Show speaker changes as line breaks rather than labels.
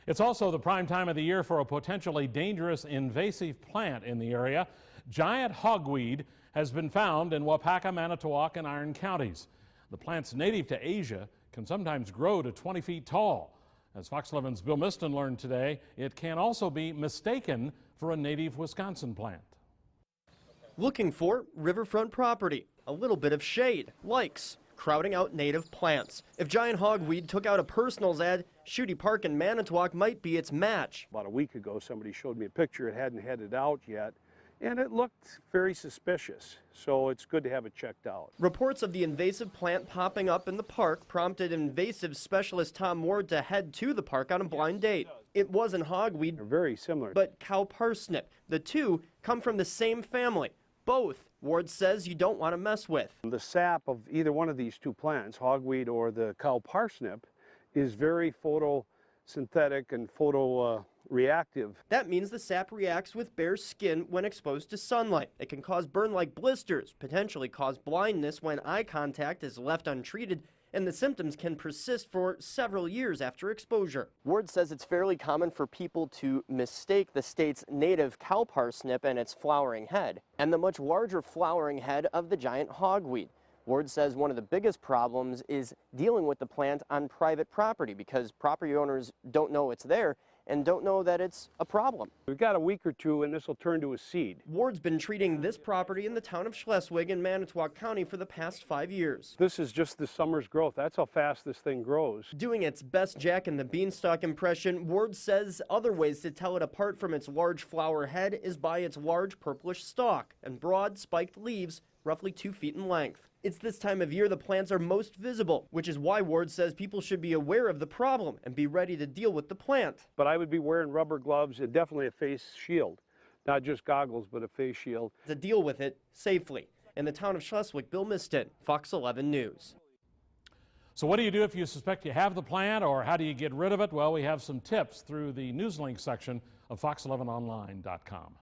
It's also the prime time of the year for a potentially dangerous invasive plant in the area. Giant Hogweed has been found in Wapaka, Manitowoc, and Iron counties. The plant's native to Asia, can sometimes grow to 20 feet tall. As Fox 11's Bill Miston learned today, it can also be mistaken for a native Wisconsin plant.
Looking for riverfront property, a little bit of shade, likes, crowding out native plants. If Giant Hogweed took out a personals ad, Schuette Park in Manitowoc might be its match.
About a week ago, somebody showed me a picture. It hadn't headed out yet, and it looked very suspicious, so it's good to have it checked out.
Reports of the invasive plant popping up in the park prompted invasive specialist Tom Ward to head to the park on a blind date. It wasn't hogweed,
They're very similar,
but cow parsnip. The two come from the same family. Both, Ward says, you don't want to mess with.
the sap of either one of these two plants, hogweed or the cow parsnip, is very photosynthetic and photoreactive.
That means the sap reacts with bare skin when exposed to sunlight. It can cause burn-like blisters, potentially cause blindness when eye contact is left untreated, and the symptoms can persist for several years after exposure. Ward says it's fairly common for people to mistake the state's native cow parsnip and its flowering head, and the much larger flowering head of the giant hogweed. Ward says one of the biggest problems is dealing with the plant on private property because property owners don't know it's there and don't know that it's a problem.
We've got a week or two and this will turn to a seed.
Ward's been treating this property in the town of Schleswig in Manitowoc County for the past 5 years.
This is just the summer's growth. That's how fast this thing grows.
Doing its best Jack and the Beanstalk impression, Ward says other ways to tell it apart from its large flower head is by its large purplish stalk and broad spiked leaves roughly 2 feet in length. It's this time of year the plants are most visible, which is why Ward says people should be aware of the problem and be ready to deal with the plant.
But I would be wearing rubber gloves and definitely a face shield. Not just goggles, but a face shield.
To deal with it safely. In the town of Schleswig, Bill Miston, Fox 11 News.
So what do you do if you suspect you have the plant, or how do you get rid of it? Well, we have some tips through the Newslink section of fox11online.com.